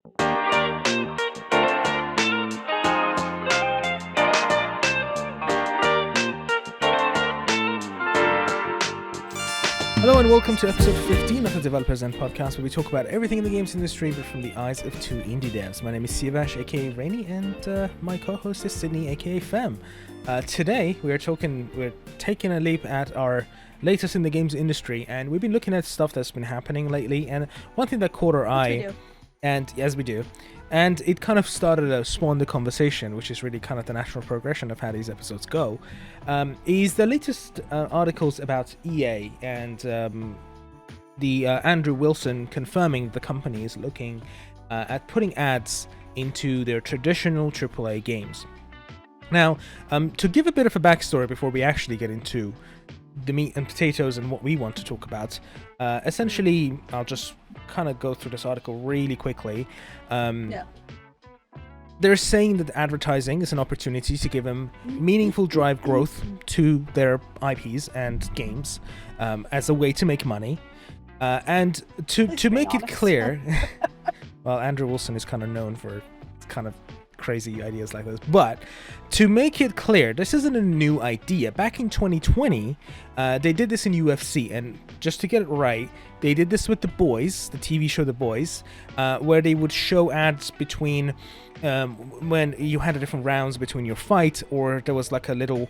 Hello and welcome to episode 15 of the Developers End podcast, where we talk about everything in the games industry but from the eyes of two indie devs. My name is Siavash, aka Rainy, and my co-host is Sydney, aka Fem. Today we're taking a leap at our latest in the games industry, and we've been looking at stuff that's been happening lately, and one thing that caught our eye, and as we do, and it kind of spawned the conversation, which is really kind of the natural progression of how these episodes go, is the latest articles about EA and the Andrew Wilson confirming the company is looking at putting ads into their traditional AAA games. Now, to give a bit of a backstory before we actually get into the meat and potatoes and what we want to talk about, essentially, I'll just kind of go through this article really quickly. They're saying that advertising is an opportunity to give them meaningful drive growth to their IPs and games as a way to make money. And to make it clear, well, Andrew Wilson is kind of known for kind of crazy ideas like this, but to make it clear, this isn't a new idea. Back in 2020, they did this in UFC, and just to get it right, they did this with The Boys, the TV show The Boys, where they would show ads between when you had different rounds between your fight, or there was like a little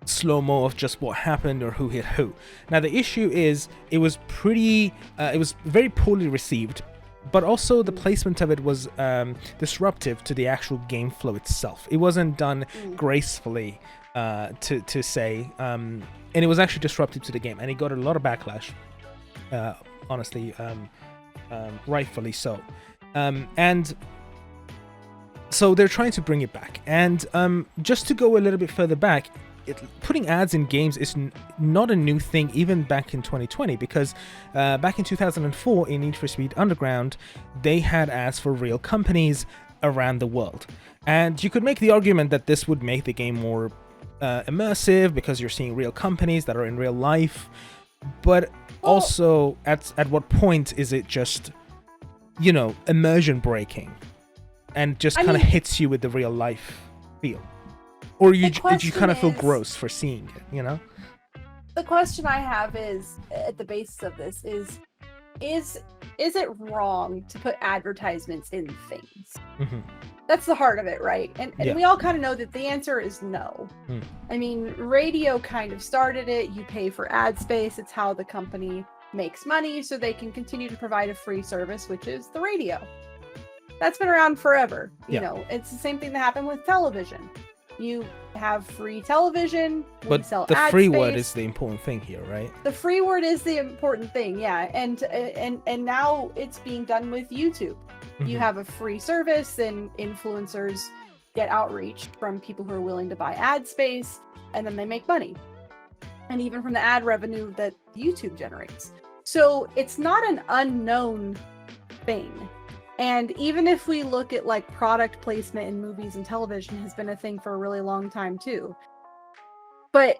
slow-mo of just what happened or who hit who. Now the issue is it was very poorly received, but also the placement of it was disruptive to the actual game flow itself. It wasn't done gracefully, to say, and it was actually disruptive to the game, and it got a lot of backlash, honestly, rightfully so. And so they're trying to bring it back. And just to go a little bit further back, putting ads in games is not a new thing, even back in 2020, because back in 2004 in Need for Speed Underground, they had ads for real companies around the world. And you could make the argument that this would make the game more immersive because you're seeing real companies that are in real life. But also, at what point is it just, immersion breaking and just kind of hits you with the real life feel? Or did you kind of feel gross for seeing it, The question I have is, at the basis of this, is it wrong to put advertisements in things? Mm-hmm. That's the heart of it, right? And we all kind of know that the answer is no. I mean, radio kind of started it. You pay for ad space. It's how the company makes money so they can continue to provide a free service, which is the radio. That's been around forever. You know, it's the same thing that happened with television. You have free television. But the free word is the important thing here, right? The free word is the important thing, yeah. And now it's being done with YouTube. Mm-hmm. You have a free service, and influencers get outreach from people who are willing to buy ad space, and then they make money. And even from the ad revenue that YouTube generates. So it's not an unknown thing. And even if we look at like product placement in movies and television has been a thing for a really long time too. But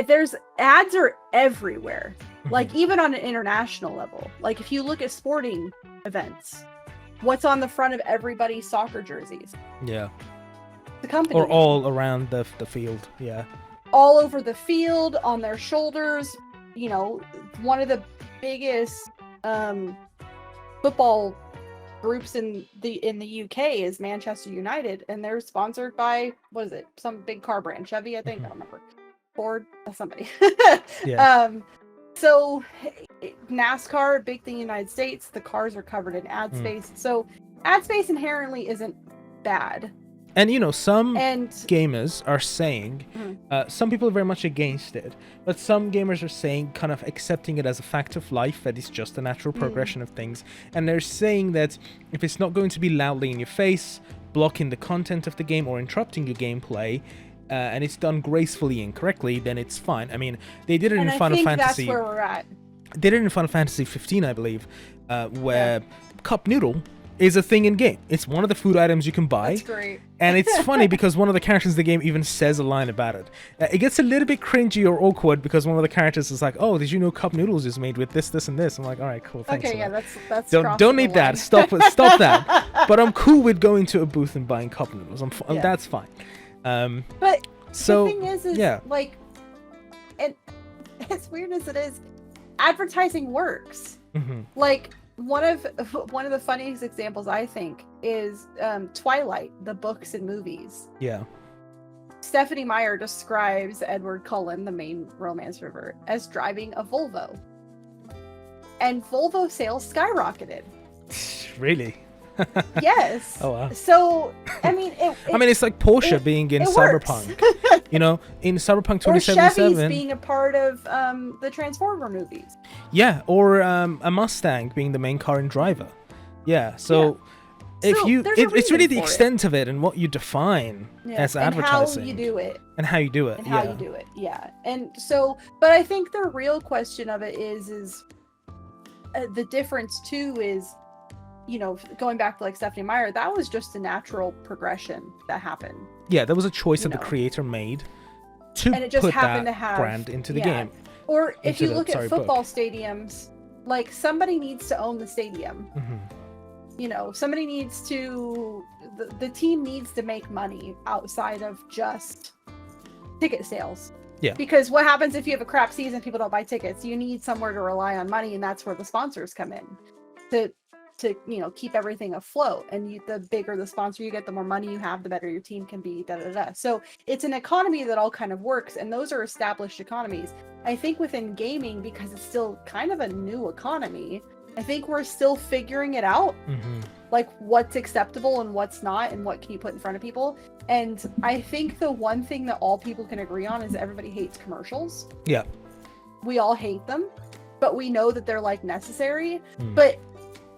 there's ads are everywhere. Like even on an international level. Like if you look at sporting events, what's on the front of everybody's soccer jerseys? Yeah. The company. Or all around the field, yeah. All over the field, on their shoulders. One of the biggest football groups in the UK is Manchester United, and they're sponsored by, what is it, some big car brand, Chevy, I think. I don't remember. Ford, somebody. Yeah. So NASCAR, big thing in the United States, the cars are covered in ad space. So ad space inherently isn't bad. And some gamers are saying, some people are very much against it, but some gamers are saying, kind of accepting it as a fact of life, that it's just a natural progression of things. And they're saying that if it's not going to be loudly in your face, blocking the content of the game or interrupting your gameplay, and it's done gracefully and correctly, then it's fine. I mean, they did it in Final Fantasy. That's where we're at. They did it in Final Fantasy 15, I believe, where Cup Noodle is a thing in game. It's one of the food items you can buy. That's great. And it's funny because one of the characters in the game even says a line about it. It gets a little bit cringy or awkward because one of the characters is like, "Oh, did you know cup noodles is made with this, this, and this?" I'm like, "All right, cool, thanks." Okay, yeah, that's don't need that. Stop that. but I'm cool with going to a booth and buying cup noodles. That's fine. But so the thing is like, and as weird as it is, advertising works. Like one of the funniest examples I think is Twilight, the books and movies. Yeah. Stephanie Meyer describes Edward Cullen, the main romance revert, as driving a Volvo. And Volvo sales skyrocketed. Really? Yes. Oh wow. So I mean, it's like Porsche being in Cyberpunk. You know, in Cyberpunk 2077. Or Chevy's being a part of the Transformer movies. Yeah, or a Mustang being the main car and driver. Yeah. So it's really the extent of it and what you define as advertising. And how you do it. And how you do it. And how you do it. Yeah. And so, but I think the real question of it is the difference too is, you know, going back to like Stephanie Meyer, that was just a natural progression that happened. Yeah, there was a choice that the creator made to and it just put happened that to have, brand into the game. Or if you look at football stadiums, like somebody needs to own the stadium. You know, somebody needs to, the team needs to make money outside of just ticket sales. Yeah. Because what happens if you have a crap season, people don't buy tickets? You need somewhere to rely on money, and that's where the sponsors come in to you know, keep everything afloat. And the bigger the sponsor you get, the more money you have, the better your team can be. So it's an economy that all kind of works, and those are established economies. I think within gaming, because it's still kind of a new economy, I think we're still figuring it out, like what's acceptable and what's not, and what can you put in front of people. And I think the one thing that all people can agree on is everybody hates commercials. Yeah. We all hate them, but we know that they're like necessary. But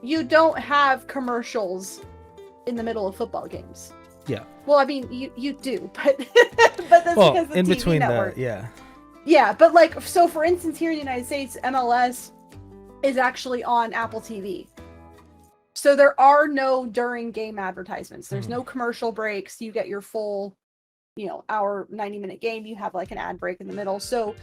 you don't have commercials in the middle of football games. Yeah. Well, I mean, you do, but that's because the in TV between network. Yeah, but like, so for instance, here in the United States, MLS is actually on Apple TV. So there are no during game advertisements. There's no commercial breaks. You get your full, you know, hour, 90-minute game. You have like an ad break in the middle. So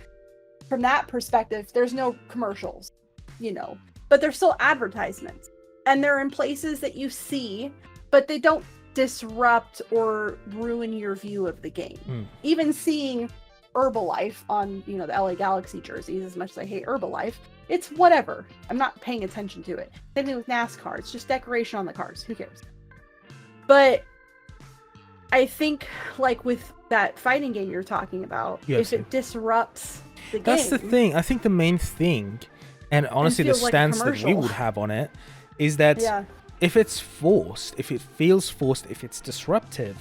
from that perspective, there's no commercials, you know, but there's still advertisements. And they're in places that you see, but they don't disrupt or ruin your view of the game. Even seeing Herbalife on, you know, the LA Galaxy jerseys, as much as I hate Herbalife, it's whatever. I'm not paying attention to it. Same thing with NASCAR. It's just decoration on the cars. Who cares? But I think, like with that fighting game you're talking about, if it disrupts the game. That's the thing. I think the main thing, and honestly the stance that we would have on it, is that if it's forced, if it feels forced, if it's disruptive,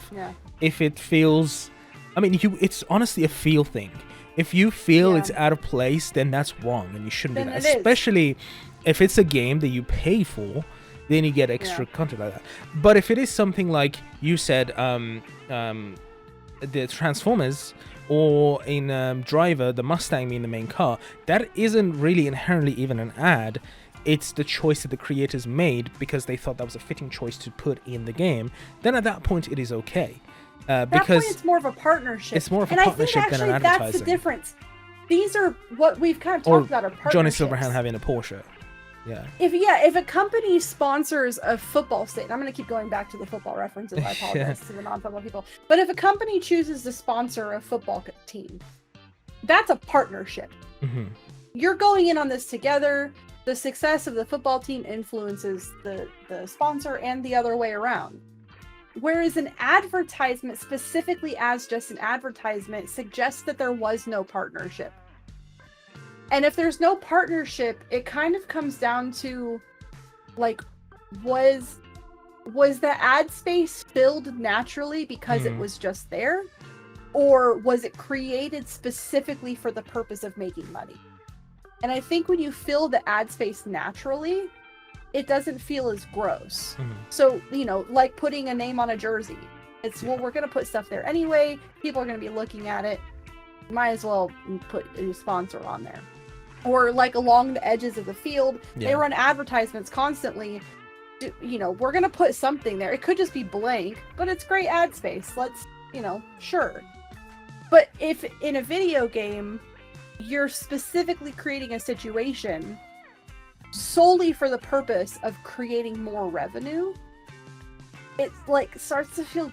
if it feels... I mean, it's honestly a feel thing. If you feel it's out of place, then that's wrong, and you shouldn't do that. Especially if it's a game that you pay for, then you get extra content like that. But if it is something like you said, the Transformers, or in Driver, the Mustang being the main car, that isn't really inherently even an ad. It's the choice that the creators made because they thought that was a fitting choice to put in the game. Then at that point, it is okay. Because that point, it's more of a partnership. It's more of a partnership than an advertising. That's the difference. These are what we've kind of talked about, are partnerships. Johnny Silverhand having a Porsche. Yeah. If a company sponsors a football stadium, I'm going to keep going back to the football references. I apologize to the non-football people. But if a company chooses to sponsor a football team, that's a partnership. You're going in on this together. The success of the football team influences the sponsor and the other way around. Whereas an advertisement, specifically as just an advertisement, suggests that there was no partnership. And if there's no partnership, it kind of comes down to, like, was the ad space filled naturally because it was just there? Or was it created specifically for the purpose of making money? And I think when you fill the ad space naturally, it doesn't feel as gross. So, you know, like putting a name on a jersey. It's, well, we're going to put stuff there anyway. People are going to be looking at it. Might as well put a sponsor on there. Or like along the edges of the field, they run advertisements constantly. You know, we're going to put something there. It could just be blank, but it's great ad space. Let's, you know, sure. But if in a video game, you're specifically creating a situation solely for the purpose of creating more revenue, it like starts to feel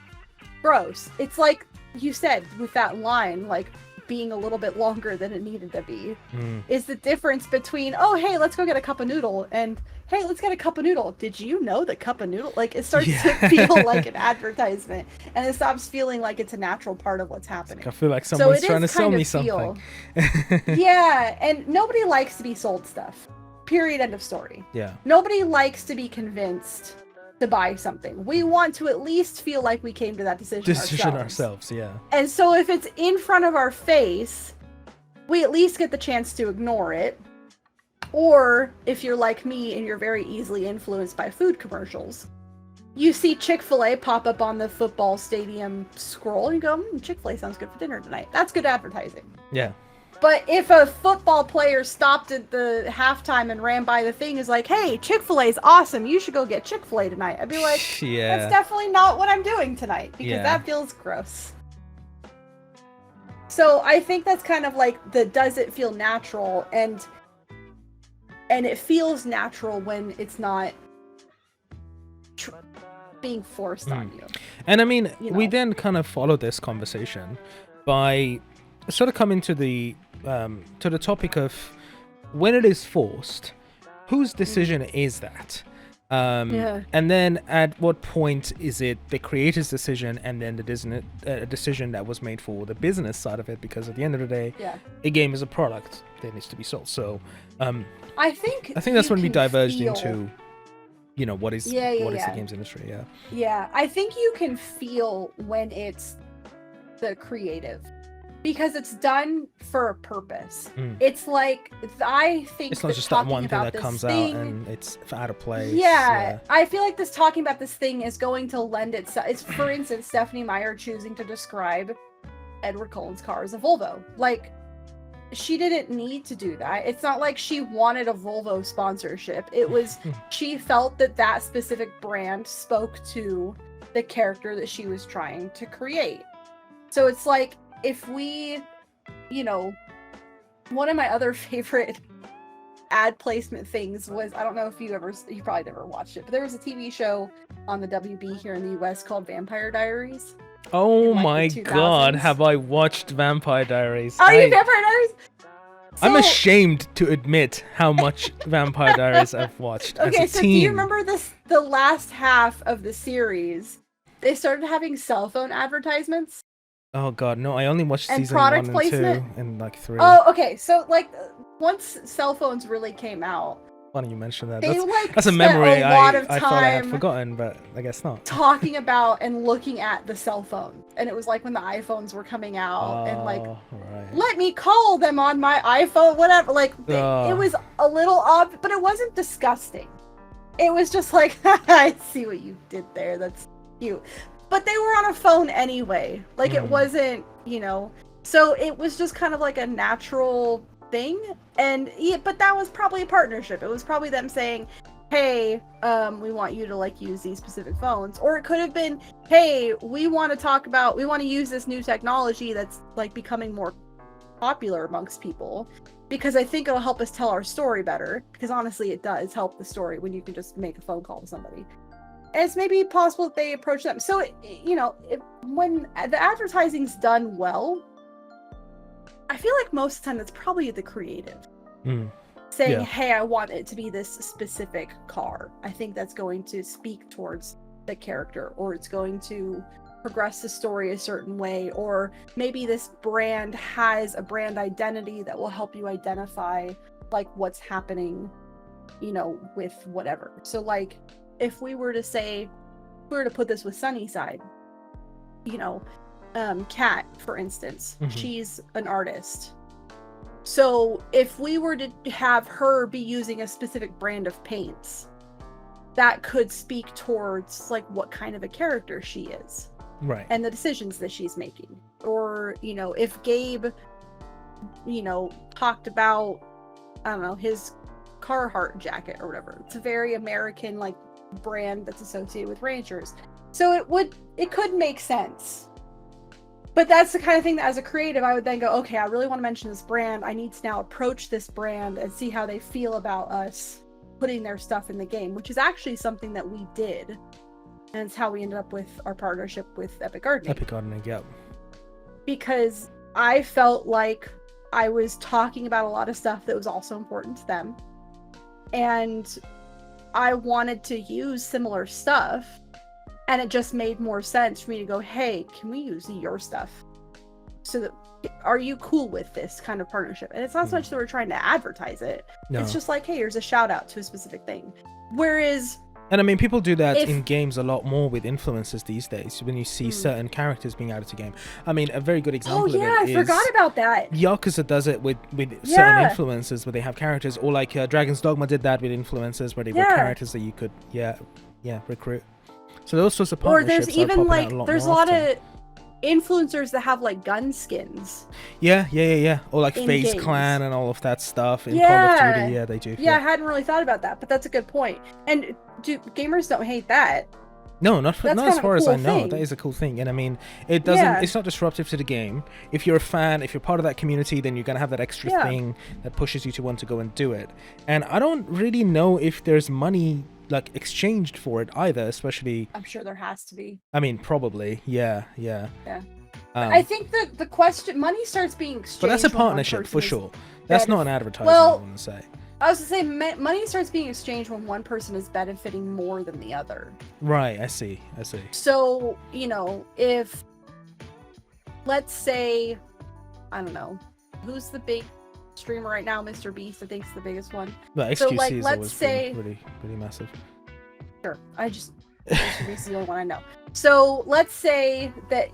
gross. It's like you said with that line, like being a little bit longer than it needed to be, is the difference between, oh hey, let's go get a cup of noodle, and hey, let's get a cup of noodle. Did you know the cup of noodle? Like, it starts to feel like an advertisement, and it stops feeling like it's a natural part of what's happening. I feel like someone's trying to sell me something. Yeah, and nobody likes to be sold stuff. Period. End of story. Yeah. Nobody likes to be convinced to buy something. We want to at least feel like we came to that decision ourselves. Yeah. And so if it's in front of our face, we at least get the chance to ignore it. Or if you're like me and you're very easily influenced by food commercials, you see Chick-fil-A pop up on the football stadium scroll and you go, Chick-fil-A sounds good for dinner tonight. That's good advertising. Yeah. But if a football player stopped at the halftime and ran by the thing is like, hey, Chick-fil-A is awesome, you should go get Chick-fil-A tonight, I'd be like, yeah, that's definitely not what I'm doing tonight, because that feels gross. So I think that's kind of like the does it feel natural, and it feels natural when it's not being forced on you. And I mean, we then kind of follow this conversation by sort of coming to the topic of when it is forced, whose decision is that? And then at what point is it the creator's decision, and then the decision that was made for the business side of it? Because at the end of the day, a game is a product that needs to be sold. So I think that's when we diverged into what is the games industry. Yeah, I think you can feel when it's the creative, because it's done for a purpose. It's like, I think it's not just that one thing that comes out and it's out of place. Yeah, I feel like this talking about this thing is going to lend itself. It's, for instance, Stephanie Meyer choosing to describe Edward Cullen's car as a Volvo. Like, she didn't need to do that. It's not like she wanted a Volvo sponsorship. It was, she felt that specific brand spoke to the character that she was trying to create. So it's like, if we, one of my other favorite ad placement things was, I don't know if you probably never watched it, but there was a TV show on the WB here in the US called Vampire Diaries. Oh my god, have I watched Vampire Diaries? Oh, you Vampire Diaries? I'm ashamed to admit how much Vampire Diaries I've watched as a teen. Do you remember the last half of the series? They started having cell phone advertisements. Oh god, no, I only watched and season 1 and placement. 2 and like 3. Oh, okay, so like once cell phones really came out, why don't you mention that? That's a memory I thought I had time forgotten, but I guess not. Talking about and looking at the cell phone. And it was like when the iPhones were coming out and like, let me call them on my iPhone, whatever. Like, it was a little odd, but it wasn't disgusting. It was just like, I see what you did there. That's cute. But they were on a phone anyway. Like, it wasn't, so it was just kind of like a natural thing. And but that was probably a partnership. It was probably them saying, hey, we want you to like use these specific phones. Or it could have been, hey, we want to use this new technology that's like becoming more popular amongst people, because I think it'll help us tell our story better. Because honestly, it does help the story when you can just make a phone call to somebody. And it's maybe possible that they approach them. So, when the advertising's done well, I feel like most of the time it's probably the creative. Saying, hey, I want it to be this specific car. I think that's going to speak towards the character, or it's going to progress the story a certain way, or maybe this brand has a brand identity that will help you identify like what's happening, with whatever. So like, if we were to put this with SunnySide, Kat, for instance, she's an artist. So if we were to have her be using a specific brand of paints, that could speak towards like what kind of a character she is. Right. And the decisions that she's making. Or, if Gabe, talked about, I don't know, his Carhartt jacket or whatever. It's a very American like brand that's associated with Rangers. So it could make sense. But that's the kind of thing that as a creative, I would then go, okay, I really want to mention this brand. I need to now approach this brand and see how they feel about us putting their stuff in the game, which is actually something that we did And it's how we ended up with our partnership with Epic Gardening. Epic Gardening, yeah. Because I felt like I was talking about a lot of stuff that was also important to them. And I wanted to use similar stuff. And it just made more sense for me to go, hey, can we use your stuff? So that, are you cool with this kind of partnership? And it's not so much that we're trying to advertise it. No. It's just like, hey, here's a shout out to a specific thing. Whereas... And I mean, people do that in games a lot more with influencers these days. When you see certain characters being added to game, I mean, a very good example of it I forgot about that. Yakuza does it with certain influencers where they have characters, or like Dragon's Dogma did that with influencers where they were characters that you could recruit. So those sorts of partnerships. Or there's even like there's a lot of influencers that have like gun skins. Yeah. Or like FaZe games. Clan and all of that stuff in Call of Duty. Yeah, they do. Yeah, I hadn't really thought about that, but that's a good point. And gamers don't hate that. No, not as far as I know. That is a cool thing. And I mean, it doesn't. It's not disruptive to the game. If you're a fan, if you're part of that community, then you're gonna have that extra thing that pushes you to want to go and do it. And I don't really know if there's money like exchanged for it either, especially. I'm sure there has to be. I mean, probably. Yeah. I think the question, money starts being exchanged. But that's a partnership for sure. That's not an advertisement. I want to say. I was to say money starts being exchanged when one person is benefiting more than the other. Right. I see. So if let's say, I don't know, who's the big streamer right now? Mr. Beast, I think, is the biggest one. But XQC so like, let's say pretty massive. Sure, Mr. Beast is the only one I know. So let's say that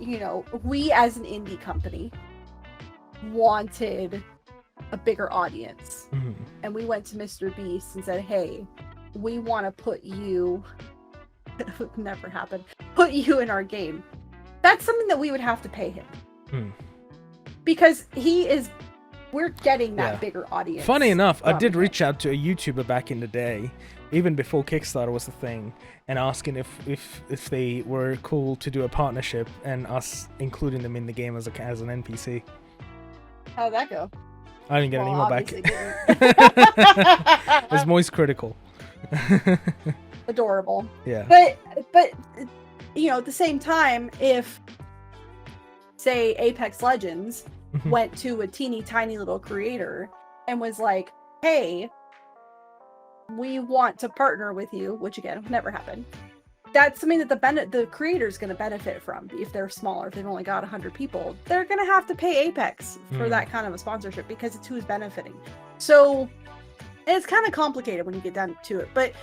we as an indie company wanted a bigger audience, and we went to Mr. Beast and said, hey, we want to put you it would never happen, put you in our game. That's something that we would have to pay him because we're getting that bigger audience. Funny enough, I did reach out to a YouTuber back in the day, even before Kickstarter was a thing, and asking if they were cool to do a partnership and us including them in the game as an NPC. How'd that go? I didn't get an email back. It was Moist critical. Adorable. Yeah. But at the same time, if say Apex Legends went to a teeny tiny little creator and was like, hey, we want to partner with you, which again would never happen. That's something that the creator's going to benefit from. If they're smaller, if they've only got 100 people, they're going to have to pay Apex for that kind of a sponsorship because it's who's benefiting. So it's kind of complicated when you get down to it. But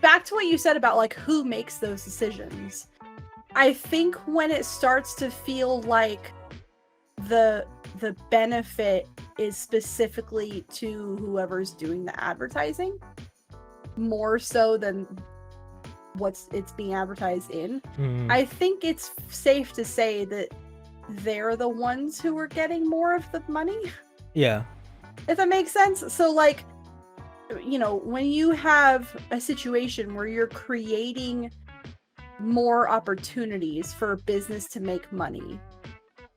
back to what you said about like who makes those decisions. I think when it starts to feel like the benefit is specifically to whoever's doing the advertising, more so than it's being advertised in. I think it's safe to say that they're the ones who are getting more of the money. Yeah. If that makes sense. So like, when you have a situation where you're creating more opportunities for a business to make money,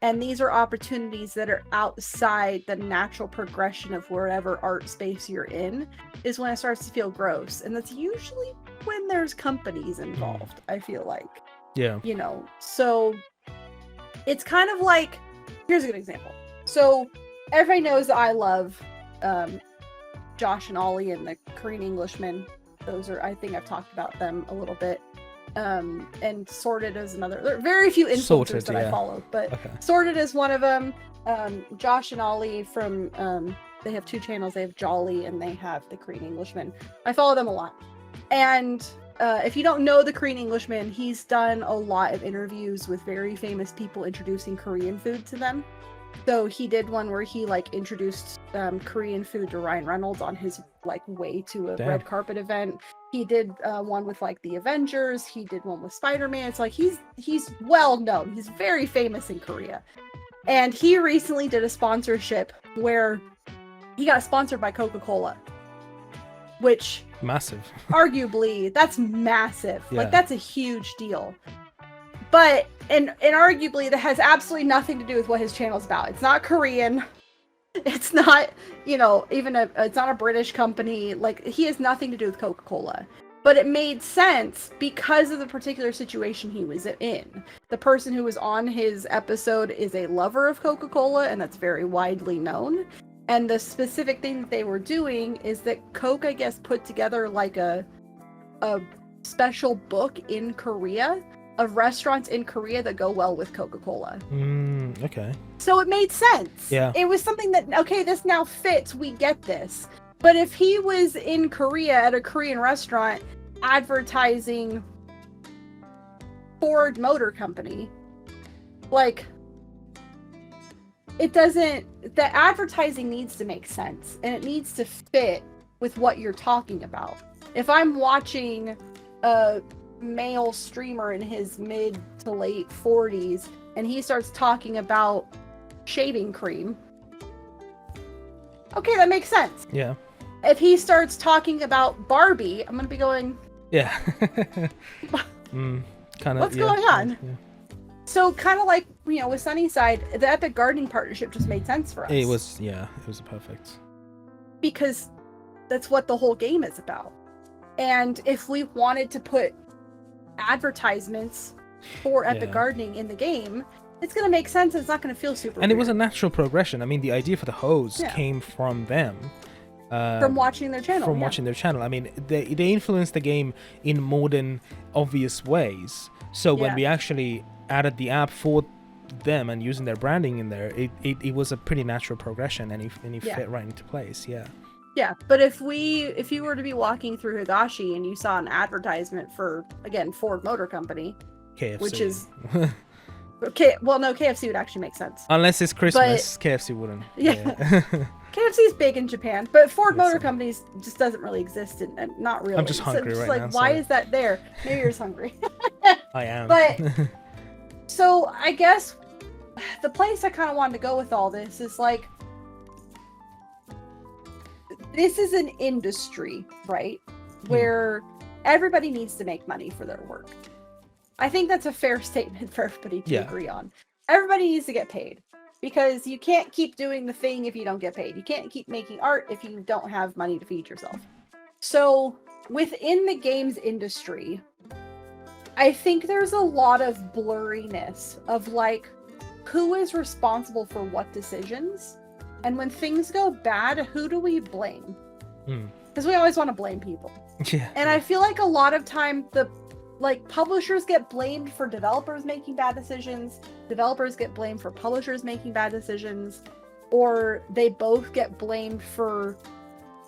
and these are opportunities that are outside the natural progression of wherever art space you're in, is when it starts to feel gross. And that's usually when there's companies involved, I feel like. Yeah. So it's kind of like, here's a good example. So everybody knows that I love Josh and Ollie and the Korean Englishmen. Those are, I think I've talked about them a little bit. And Sorted is another. There are very few influencers that I follow, but Sorted is one of them. Josh and Ollie from they have 2 channels. They have Jolly and they have the Korean Englishman. I follow them a lot. And if you don't know the Korean Englishman, he's done a lot of interviews with very famous people introducing Korean food to them. So he did one where he like introduced Korean food to Ryan Reynolds on his like way to a red carpet event. He did one with like the Avengers. He did one with Spider-Man. It's like he's well known. He's very famous in Korea. And he recently did a sponsorship where he got sponsored by Coca-Cola, which massive. Arguably, that's massive. Yeah. Like that's a huge deal. But and arguably that has absolutely nothing to do with what his channel's about. It's not Korean. It's not, it's not a British company. Like he has nothing to do with Coca-Cola. But it made sense because of the particular situation he was in. The person who was on his episode is a lover of Coca-Cola, and that's very widely known. And the specific thing that they were doing is that Coke, I guess, put together like a special book in Korea of restaurants in Korea that go well with Coca-Cola. Okay. So it made sense. Yeah. It was something that, okay, this now fits. We get this. But if he was in Korea at a Korean restaurant advertising Ford Motor Company, like, it doesn't, the advertising needs to make sense and it needs to fit with what you're talking about. If I'm watching a male streamer in his mid to late 40s and he starts talking about shaving cream, okay, that makes sense. Yeah. If he starts talking about Barbie, I'm gonna be going, yeah. What's going on? Yeah. So kind of like, you know, with SunnySide, the Epic Gardening partnership just made sense for us. It was perfect. Because that's what the whole game is about. And if we wanted to put advertisements for Epic Gardening in the game, it's going to make sense. It's not going to feel super And weird. it was a natural progression. I mean, the idea for the hose came from them. From watching their channel. Watching their channel. I mean, they influenced the game in more than obvious ways. So when we actually added the app for them and using their branding in there, it was a pretty natural progression, and it fit right into place. Yeah. Yeah, but if you were to be walking through Higashi and you saw an advertisement for, again, Ford Motor Company, KFC. which is okay, well, no, KFC would actually make sense. Unless it's Christmas, KFC wouldn't. Yeah. KFC's big in Japan, but Ford Motor Company just doesn't really exist, and not really. I'm just hungry right now. Like, why is that there? Maybe you're just hungry. I am. But so I guess the place I kind of wanted to go with all this is like, this is an industry, right? Where everybody needs to make money for their work. I think that's a fair statement for everybody to agree on. Everybody needs to get paid, because you can't keep doing the thing if you don't get paid. You can't keep making art if you don't have money to feed yourself. So within the games industry, I think there's a lot of blurriness of like, who is responsible for what decisions? And when things go bad, who do we blame? Because we always want to blame people. Yeah. And I feel like a lot of time publishers get blamed for developers making bad decisions. Developers get blamed for publishers making bad decisions, or they both get blamed for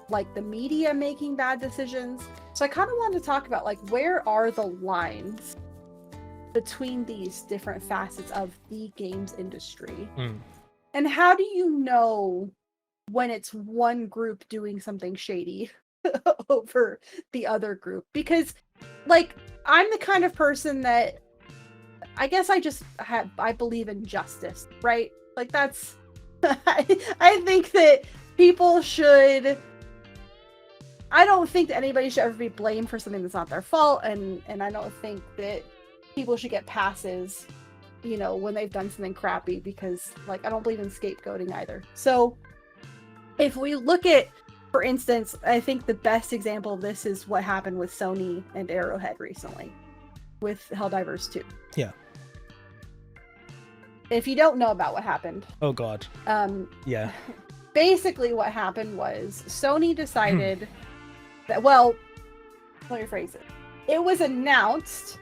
like the media making bad decisions. So I kind of wanted to talk about like, where are the lines between these different facets of the games industry? And how do you know when it's one group doing something shady over the other group? Because like, I'm the kind of person that I guess I believe in justice, right? Like, that's I think that people should, I don't think that anybody should ever be blamed for something that's not their fault, and I don't think that people should get passes, you know, when they've done something crappy, because like, I don't believe in scapegoating either. So if we look at, for instance, I think the best example of this is what happened with Sony and Arrowhead recently with Helldivers 2. Yeah. If you don't know about what happened. Oh God. Yeah. Basically what happened was Sony decided that, well, let me rephrase it. It was announced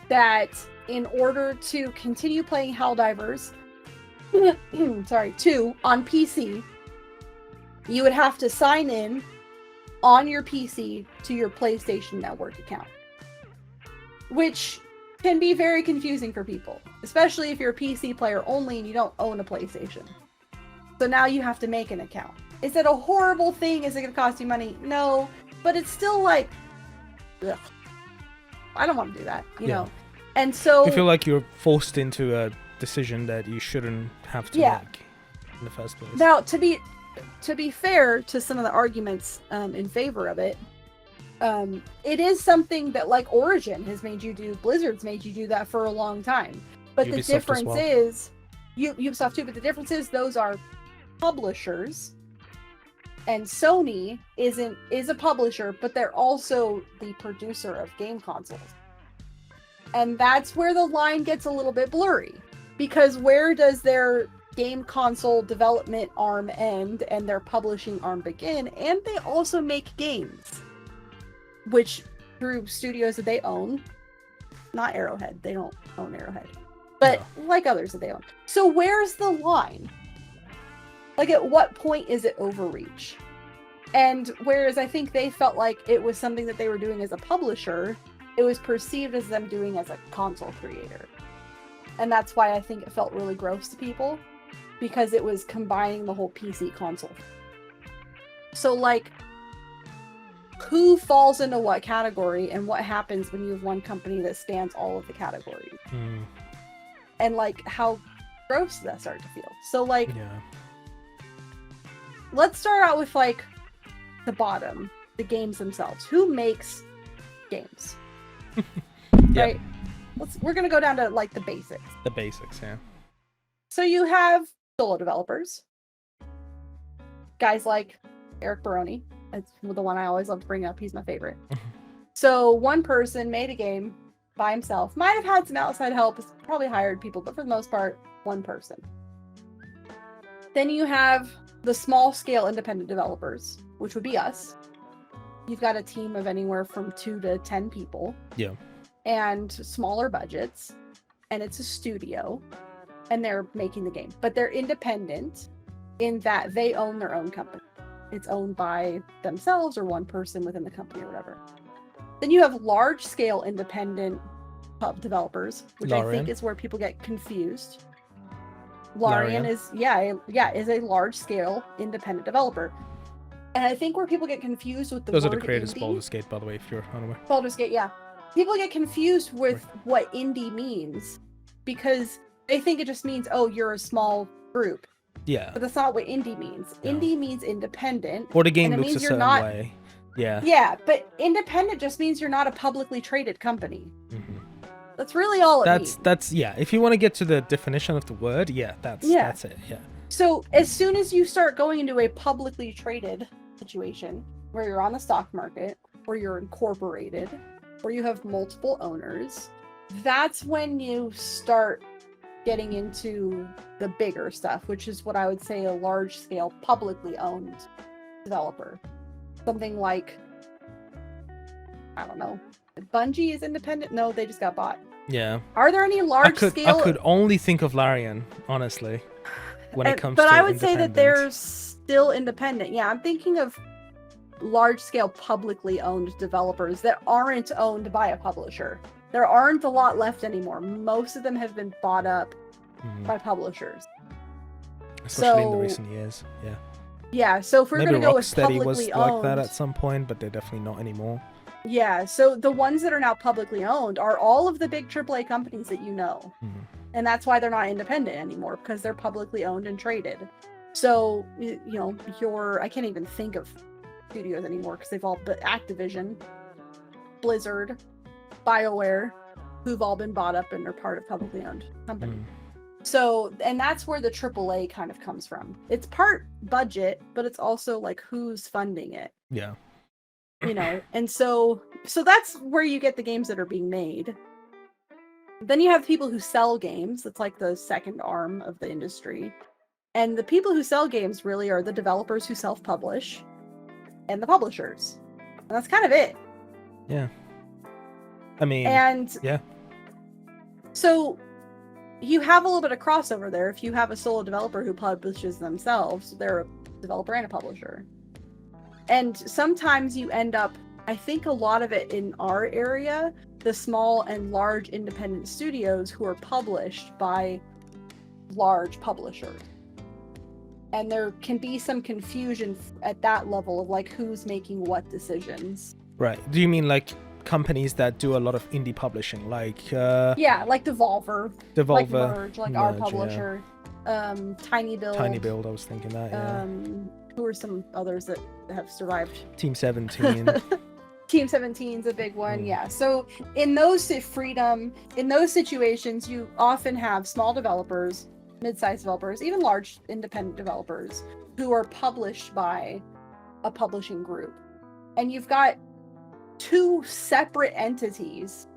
that in order to continue playing Helldivers 2 on PC, you would have to sign in on your PC to your PlayStation Network account, which can be very confusing for people, especially if you're a PC player only and you don't own a PlayStation. So now you have to make an account. Is it a horrible thing? Is it going to cost you money? No, but it's still like, ugh, I don't want to do that, you know? And so you feel like you're forced into a decision that you shouldn't have to make in the first place. Now, to be fair to some of the arguments in favor of it, it is something that like Origin has made you do, Blizzard's made you do that for a long time. But Ubisoft the difference is, Ubisoft too, but the difference is those are publishers And Sony is a publisher, but they're also the producer of game consoles. And that's where the line gets a little bit blurry, because where does their game console development arm end and their publishing arm begin? And they also make games, which through studios that they own, not Arrowhead, they don't own Arrowhead, but like others that they own. So where's the line? Like, at what point is it overreach? And whereas I think they felt like it was something that they were doing as a publisher, it was perceived as them doing as a console creator. And that's why I think it felt really gross to people, because it was combining the whole PC console. So, like, who falls into what category, and what happens when you have one company that spans all of the categories? And, like, how gross does that start to feel? So, like, let's start out with, like, the bottom, the games themselves. Who makes games? Right? We're gonna go down to, like, the basics. The basics, yeah. So you have solo developers, guys like Eric Baroni. That's the one I always love to bring up. He's my favorite. So one person made a game by himself. Might have had some outside help, probably hired people, but for the most part, one person. Then you have the small scale independent developers, which would be us. You've got a team of anywhere from 2 to 10 people. Yeah. And smaller budgets. And it's a studio. And they're making the game. But they're independent in that they own their own company. It's owned by themselves or one person within the company or whatever. Then you have large scale independent pub developers, which I think is where people get confused. Larian is a large scale independent developer. And I think where people get confused with the Those word are the creators indie, of Baldur's Gate, by the way, if you're unaware. Baldur's Gate, yeah. People get confused with what indie means, because they think it just means, oh, you're a small group. Yeah. But that's not what indie means. No. Indie means independent. Or the game looks a certain way. Yeah. Yeah, but independent just means you're not a publicly traded company. That's really all it means. That's yeah. If you want to get to the definition of the word, that's it. Yeah. So as soon as you start going into a publicly traded situation where you're on the stock market, or you're incorporated, or you have multiple owners, that's when you start getting into the bigger stuff, which is what I would say a large scale publicly owned developer. Something like, I don't know, Bungie is independent? No, they just got bought. Yeah. Are there any large scale? I could only think of Larian, honestly, when it comes to But I would say that they're still independent. Yeah, I'm thinking of large scale publicly owned developers that aren't owned by a publisher. There aren't a lot left anymore. Most of them have been bought up by publishers. Especially in the recent years, yeah. Yeah, so if we're going to go with publicly was owned, like that at some point, but they're definitely not anymore. Yeah, so the ones that are now publicly owned are all of the big AAA companies that you know. And that's why they're not independent anymore, because they're publicly owned and traded. So, you know, I can't even think of studios anymore, because they've all, but Activision, Blizzard, BioWare, who've all been bought up and are part of publicly owned companies. So, and that's where the AAA kind of comes from. It's part budget, but it's also like who's funding it. Yeah. You know, and so that's where you get the games that are being made. Then you have people who sell games. That's like the second arm of the industry. And the people who sell games really are the developers who self-publish and the publishers. And that's kind of it. Yeah. I mean, yeah. So you have a little bit of crossover there. If you have a solo developer who publishes themselves, they're a developer and a publisher. And sometimes you end up, I think a lot of it in our area, the small and large independent studios who are published by large publishers. And there can be some confusion at that level of like who's making what decisions. Right. Do you mean like companies that do a lot of indie publishing, like yeah, like Devolver, like Merge, like our publisher, yeah. Tiny Build, I was thinking that, yeah. Who are some others that have survived? Team 17. Team 17's a big one, yeah. So in those situations, you often have small developers, mid-sized developers, even large independent developers who are published by a publishing group, and you've got two separate entities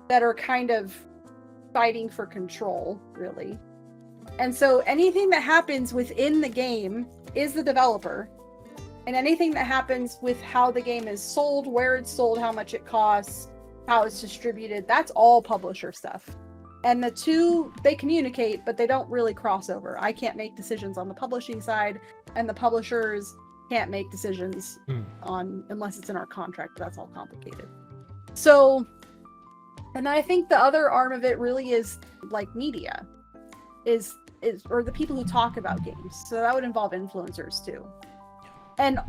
that are kind of fighting for control, really. And so anything that happens within the game is the developer, and anything that happens with how the game is sold, where it's sold, how much it costs, how it's distributed, that's all publisher stuff. And the two, they communicate, but they don't really cross over. I can't make decisions on the publishing side, and the publishers can't make decisions on, unless it's in our contract. That's all complicated. So, and I think the other arm of it really is like media, is or the people who talk about games. So that would involve influencers too. And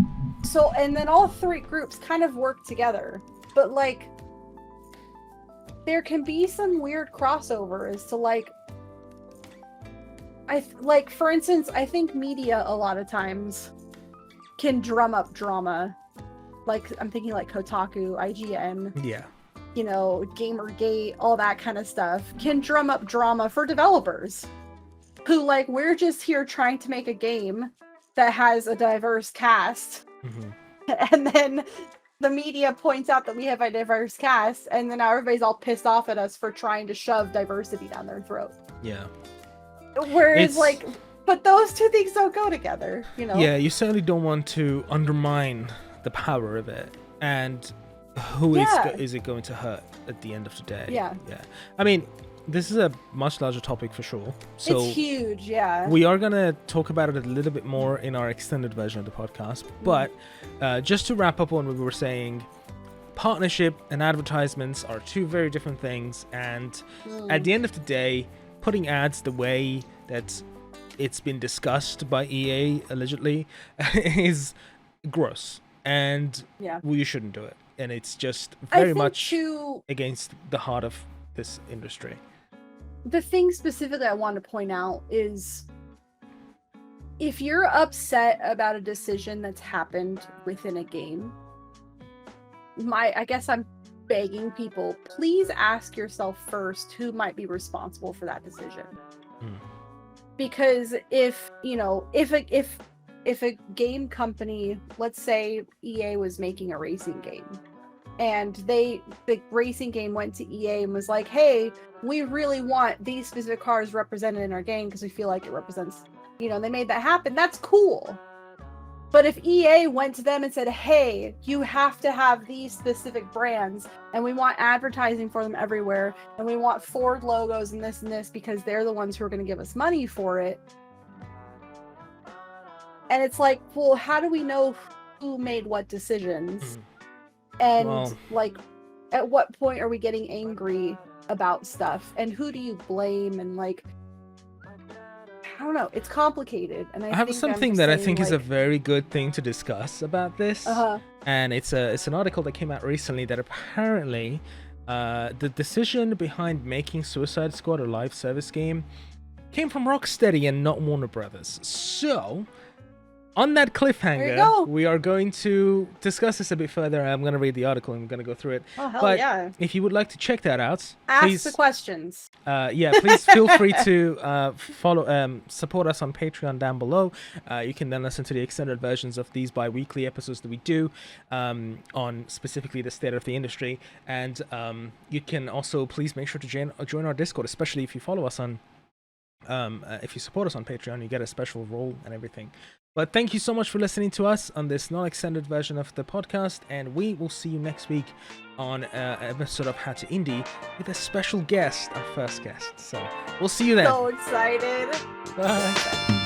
so, and then all three groups kind of work together, but like there can be some weird crossover as to like, for instance, I think media a lot of times can drum up drama. Like I'm thinking like Kotaku, IGN, Yeah. you know, Gamergate, all that kind of stuff can drum up drama for developers who like, we're just here trying to make a game that has a diverse cast. And then the media points out that we have a diverse cast, and then now everybody's all pissed off at us for trying to shove diversity down their throat. Yeah. Whereas like, but those two things don't go together, you know? Yeah, you certainly don't want to undermine the power of it, and who is it going to hurt at the end of the day? Yeah. I mean, this is a much larger topic for sure. So it's huge, yeah. We are going to talk about it a little bit more in our extended version of the podcast. But just to wrap up on what we were saying, partnership and advertisements are two very different things. And at the end of the day, putting ads the way that it's been discussed by EA allegedly is gross. And you shouldn't do it. And it's just very much against the heart of this industry. The thing specifically I want to point out is if you're upset about a decision that's happened within a game, I guess I'm begging people, please ask yourself first who might be responsible for that decision. Because if a game company, let's say EA was making a racing game, and the racing game went to EA and was like, hey, we really want these specific cars represented in our game because we feel like it represents, they made that happen. That's cool. But if EA went to them and said, hey, you have to have these specific brands, and we want advertising for them everywhere, and we want Ford logos and this because they're the ones who are going to give us money for it. And it's like, well, how do we know who made what decisions? And like, at what point are we getting angry about stuff? And who do you blame? And like, I don't know. It's complicated. And I have something that I think is a very good thing to discuss about this. And it's an article that came out recently that apparently the decision behind making Suicide Squad a live service game came from Rocksteady and not Warner Brothers. So on that cliffhanger, we are going to discuss this a bit further. I'm going to read the article and I'm going to go through it. Oh, hell yeah. If you would like to check that out, ask the questions. Please feel free to support us on Patreon down below. You can then listen to the extended versions of these bi-weekly episodes that we do on specifically the state of the industry. And you can also please make sure to join our Discord, especially if you follow us on if you support us on Patreon. You get a special role and everything. But thank you so much for listening to us on this non-extended version of the podcast, and we will see you next week on an episode of How to Indie with a special guest, our first guest. So we'll see you then. So excited. Bye.